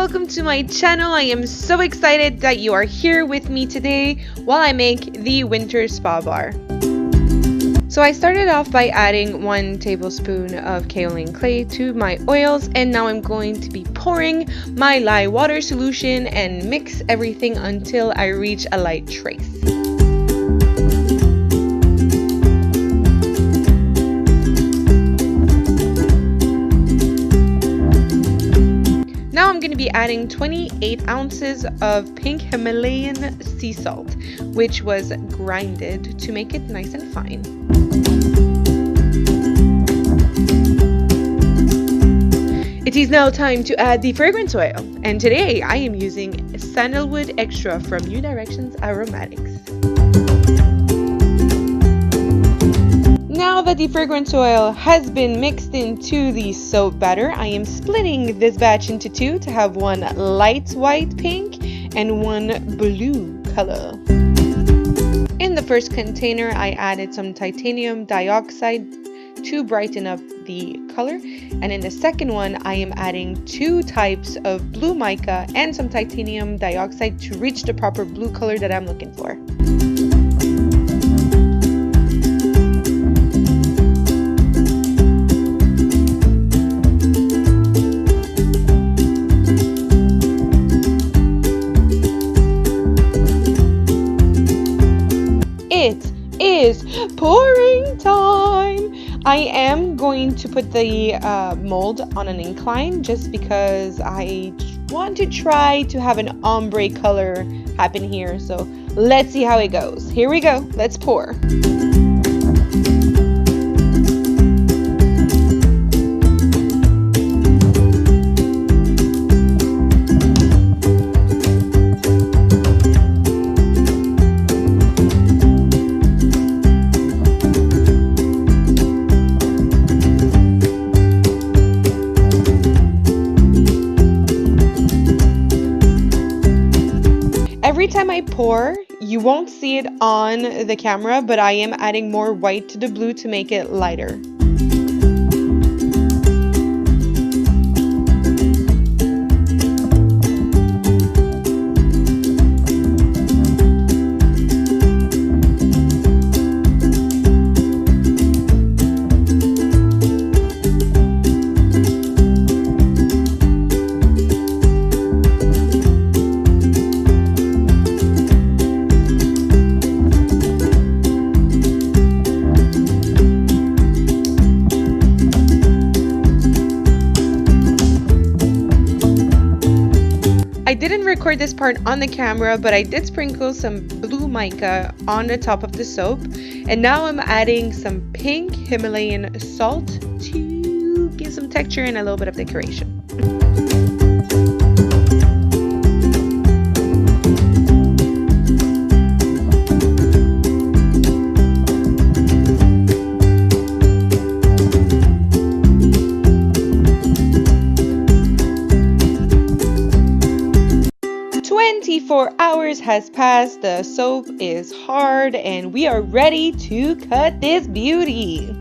welcome to my channel. I am so excited that you are here with me today while I make the winter spa bar. So I started off by adding 1 tablespoon of kaolin clay to my oils, and now I'm going to be pouring my lye water solution and mix everything until I reach a light trace. Now I'm going to be adding 28 ounces of Pink Himalayan Sea Salt, which was grinded to make it nice and fine. It is now time to add the fragrance oil, and today I am using Sandalwood Extra from New Directions Aromatics. Now that the fragrance oil has been mixed into the soap batter, I am splitting this batch into 2 to have 1 light white pink and 1 blue color. In the first container, I added some titanium dioxide to brighten up the color, and in the second one, I am adding 2 types of blue mica and some titanium dioxide to reach the proper blue color that I'm looking for. It is pouring time! I am going to put the mold on an incline just because I want to try to have an ombre color happen here. So let's see how it goes. Here we go. Let's pour. Every time I pour, you won't see it on the camera, but I am adding more white to the blue to make it lighter. I didn't record this part on the camera, but I did sprinkle some blue mica on the top of the soap, and now I'm adding some pink Himalayan salt to give some texture and a little bit of decoration. "24 hours has passed, the soap is hard, and we are ready to cut this beauty."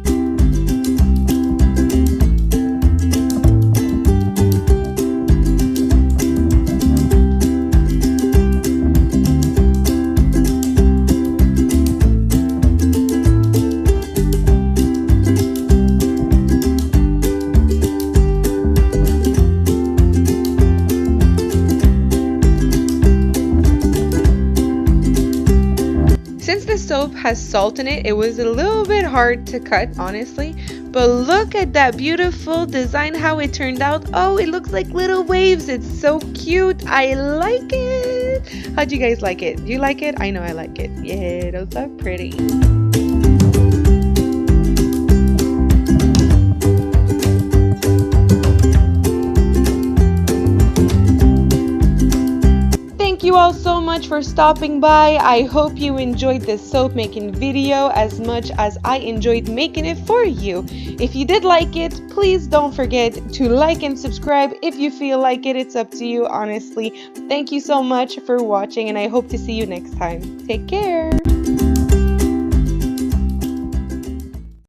Since the soap has salt in it, it was a little bit hard to cut, honestly. But look at that beautiful design, how it turned out. Oh, it looks like little waves. It's so cute. I like it. How'd you guys like it? Do you like it? I know I like it. Yeah, those are pretty. Thank you all so much for stopping by. I hope you enjoyed this soap making video as much as I enjoyed making it for you. If you did like it, please don't forget to like and subscribe. If you feel like it, it's up to you, honestly. Thank you so much for watching, and I hope to see you next time. Take care.